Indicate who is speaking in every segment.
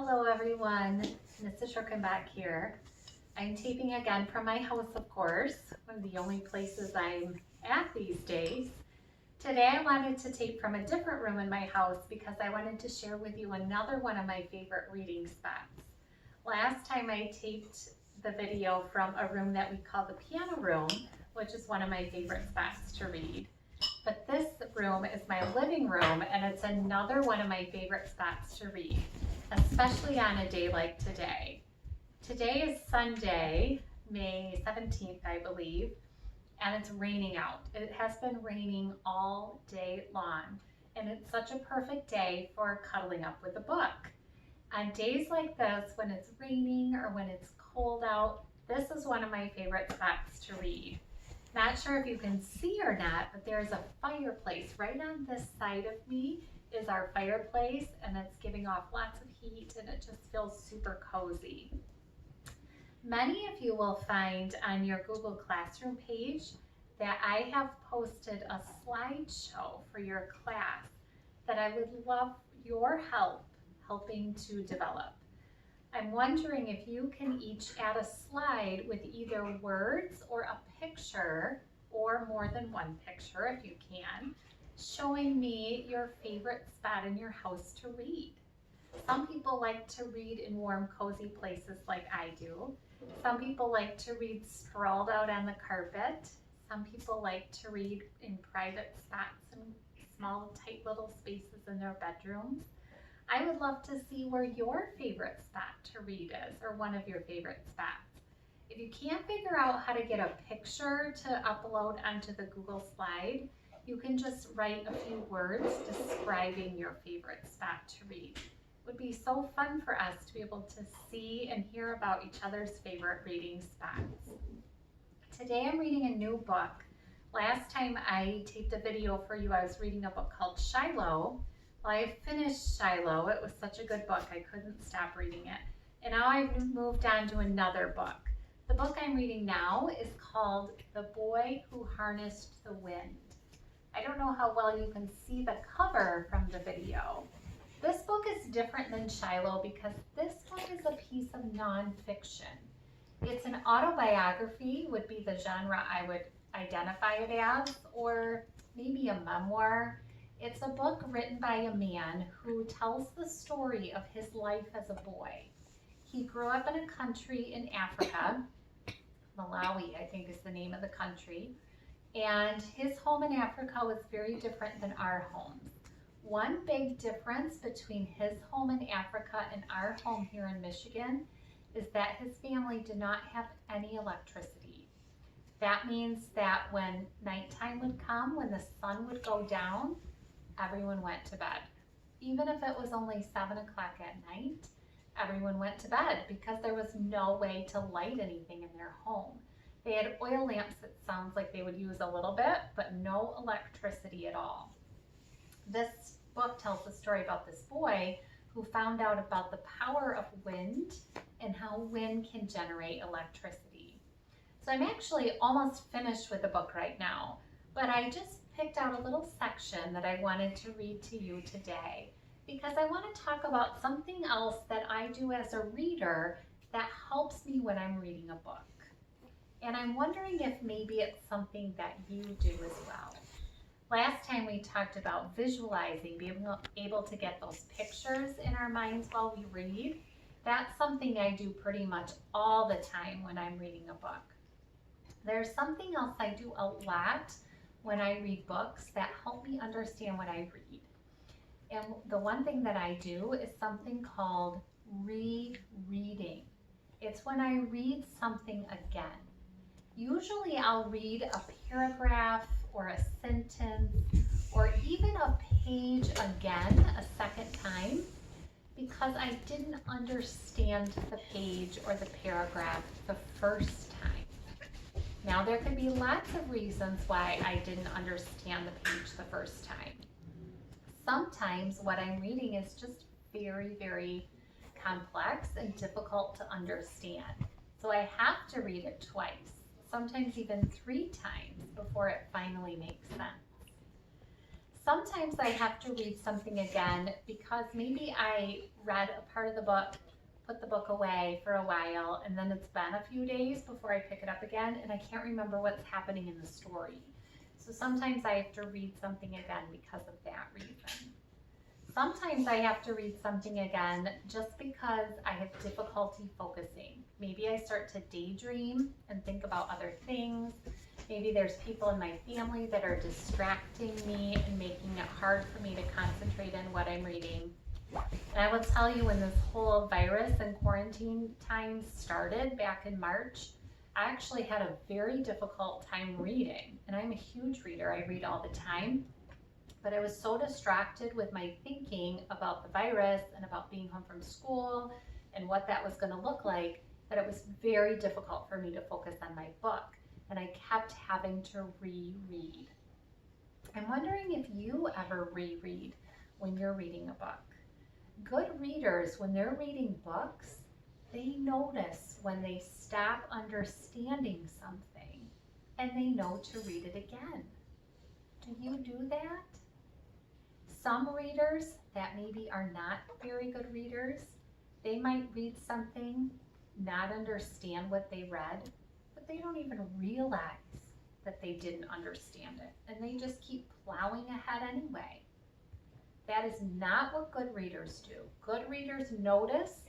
Speaker 1: Hello everyone, Mrs. Schurkenbach here. I'm taping again from my house, of course, one of the only places I'm at these days. Today I wanted to tape from a different room in my house because I wanted to share with you another one of my favorite reading spots. Last time I taped the video from a room that we call the piano room, which is one of my favorite spots to read. But this room is my living room, and it's another one of my favorite spots to read, especially on a day like today. Today is Sunday, May 17th, I believe, and it's raining out. It has been raining all day long, and it's such a perfect day for cuddling up with a book. On days like this, when it's raining or when it's cold out, this is one of my favorite spots to read. Not sure if you can see or not, but there's a fireplace right on this side of me is our fireplace, and it's giving off lots of heat and it just feels super cozy. Many of you will find on your Google Classroom page that I have posted a slideshow for your class that I would love your help helping to develop. I'm wondering if you can each add a slide with either words or a picture, or more than one picture if you can, showing me your favorite spot in your house to read. Some people like to read in warm, cozy places like I do. Some people like to read sprawled out on the carpet. Some people like to read in private spots and small, tight little spaces in their bedrooms. I would love to see where your favorite spot to read is, or one of your favorite spots. If you can't figure out how to get a picture to upload onto the Google slide, you can just write a few words describing your favorite spot to read. It would be so fun for us to be able to see and hear about each other's favorite reading spots. Today I'm reading a new book. Last time I taped a video for you, I was reading a book called Shiloh. Well, I finished Shiloh. It was such a good book, I couldn't stop reading it. And now I've moved on to another book. The book I'm reading now is called The Boy Who Harnessed the Wind. I don't know how well you can see the cover from the video. This book is different than Shiloh because this book is a piece of nonfiction. It's an autobiography, would be the genre I would identify it as, or maybe a memoir. It's a book written by a man who tells the story of his life as a boy. He grew up in a country in Africa, Malawi, I think is the name of the country, and his home in Africa was very different than our homes. One big difference between his home in Africa and our home here in Michigan is that his family did not have any electricity. That means that when nighttime would come, when the sun would go down, everyone went to bed. Even if it was only 7 o'clock at night, everyone went to bed because there was no way to light anything in their home. They had oil lamps that sounds like they would use a little bit, but no electricity at all. This book tells the story about this boy who found out about the power of wind and how wind can generate electricity. So I'm actually almost finished with the book right now, but I just picked out a little section that I wanted to read to you today because I want to talk about something else that I do as a reader that helps me when I'm reading a book. And I'm wondering if maybe it's something that you do as well. Last time we talked about visualizing, being able to get those pictures in our minds while we read. That's something I do pretty much all the time when I'm reading a book. There's something else I do a lot when I read books that help me understand what I read. And the one thing that I do is something called rereading. It's when I read something again. Usually I'll read a paragraph or a sentence or even a page again a second time because I didn't understand the page or the paragraph the first time. Now there could be lots of reasons why I didn't understand the page the first time. Sometimes what I'm reading is just very, very complex and difficult to understand. So I have to read it twice, sometimes even 3 times before it finally makes sense. Sometimes I have to read something again because maybe I read a part of the book, put the book away for a while, and then it's been a few days before I pick it up again, and I can't remember what's happening in the story. So sometimes I have to read something again because of that reason. Sometimes I have to read something again just because I have difficulty focusing. Maybe I start to daydream and think about other things. Maybe there's people in my family that are distracting me and making it hard for me to concentrate on what I'm reading. And I will tell you, when this whole virus and quarantine time started back in March, I actually had a very difficult time reading. And I'm a huge reader. I read all the time. But I was so distracted with my thinking about the virus and about being home from school and what that was going to look like that it was very difficult for me to focus on my book. And I kept having to reread. I'm wondering if you ever reread when you're reading a book. Good readers, when they're reading books, they notice when they stop understanding something and they know to read it again. Do you do that? Some readers that maybe are not very good readers, they might read something, not understand what they read, but they don't even realize that they didn't understand it, and they just keep plowing ahead anyway. That is not what good readers do. Good readers notice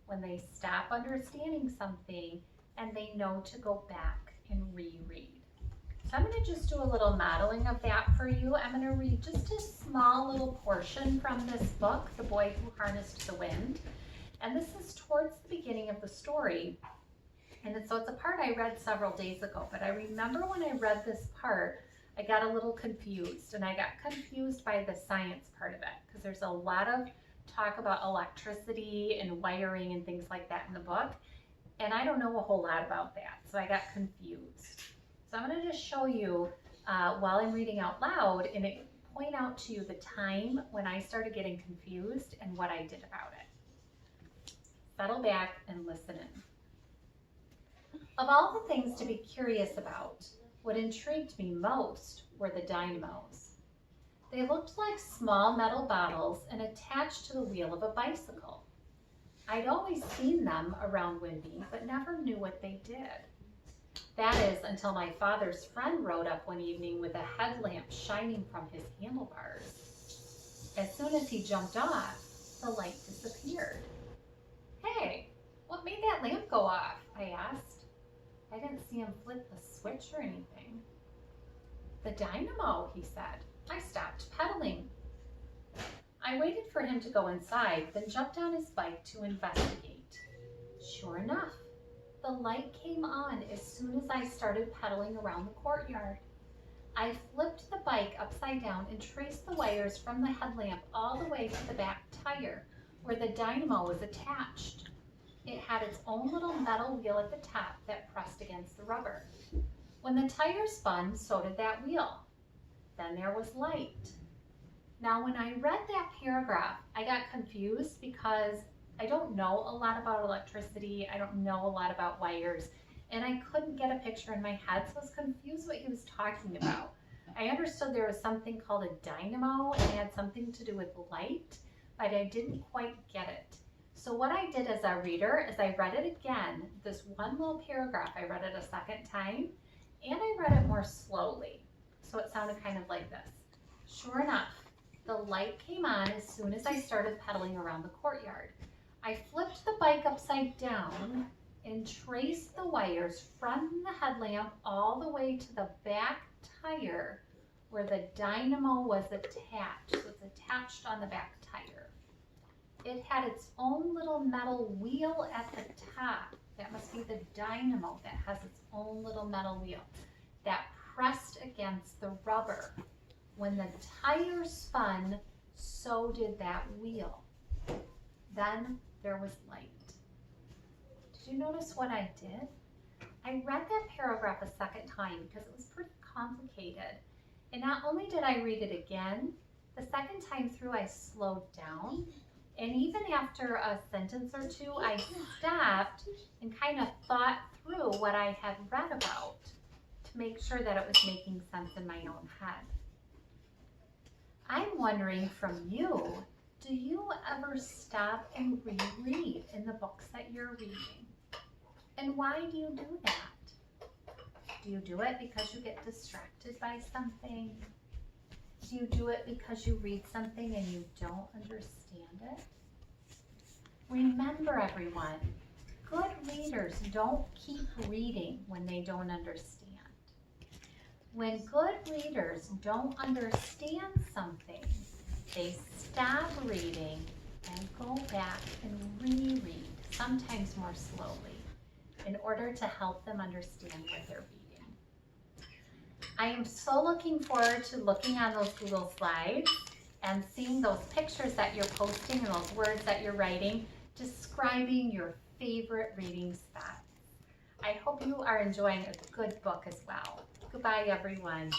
Speaker 1: when they stop understanding something and they know to go back and reread. So I'm going to just do a little modeling of that for you. I'm going to read just a small little portion from this book, The Boy Who Harnessed the Wind. And this is towards the beginning of the story. And so it's a part I read several days ago. But I remember when I read this part, I got a little confused. And I got confused by the science part of it, because there's a lot of talk about electricity and wiring and things like that in the book. And I don't know a whole lot about that. So I got confused. So I'm going to just show you while I'm reading out loud and point out to you the time when I started getting confused and what I did about it. Settle back and listen in. Of all the things to be curious about, what intrigued me most were the dynamos. They looked like small metal bottles and attached to the wheel of a bicycle. I'd always seen them around Winby, but never knew what they did. That is, until my father's friend rode up one evening with a headlamp shining from his handlebars. As soon as he jumped off, the light disappeared. "Hey, what made that lamp go off?" I asked. I didn't see him flip the switch or anything. "The dynamo," he said. "I stopped pedaling." I waited for him to go inside, then jumped on his bike to investigate. Sure enough, the light came on as soon as I started pedaling around the courtyard. I flipped the bike upside down and traced the wires from the headlamp all the way to the back tire, where the dynamo was attached. It had its own little metal wheel at the top that pressed against the rubber. When the tire spun, so did that wheel. Then there was light. Now, when I read that paragraph, I got confused because I don't know a lot about electricity. I don't know a lot about wires, and I couldn't get a picture in my head, so I was confused what he was talking about. I understood there was something called a dynamo and it had something to do with light, but I didn't quite get it. So what I did as a reader is I read it again, this one little paragraph. I read it a second time, and I read it more slowly. So it sounded kind of like this. Sure enough, the light came on as soon as I started pedaling around the courtyard. I flipped the bike upside down and traced the wires from the headlamp all the way to the back tire where the dynamo was attached. So it's attached on the back tire. It had its own little metal wheel at the top. That must be the dynamo that has its own little metal wheel that pressed against the rubber. When the tire spun, so did that wheel. Then there was light. Did you notice what I did? I read that paragraph a second time because it was pretty complicated. And not only did I read it again, the second time through I slowed down. And even after a sentence or two, I stopped and kind of thought through what I had read about to make sure that it was making sense in my own head. I'm wondering from you, do you ever stop and reread in the books that you're reading? And why do you do that? Do you do it because you get distracted by something? Do you do it because you read something and you don't understand it? Remember, everyone, good readers don't keep reading when they don't understand. When good readers don't understand something, they stop reading and go back and reread, sometimes more slowly, in order to help them understand what they're reading. I am so looking forward to looking on those Google Slides and seeing those pictures that you're posting and those words that you're writing, describing your favorite reading spots. I hope you are enjoying a good book as well. Goodbye, everyone.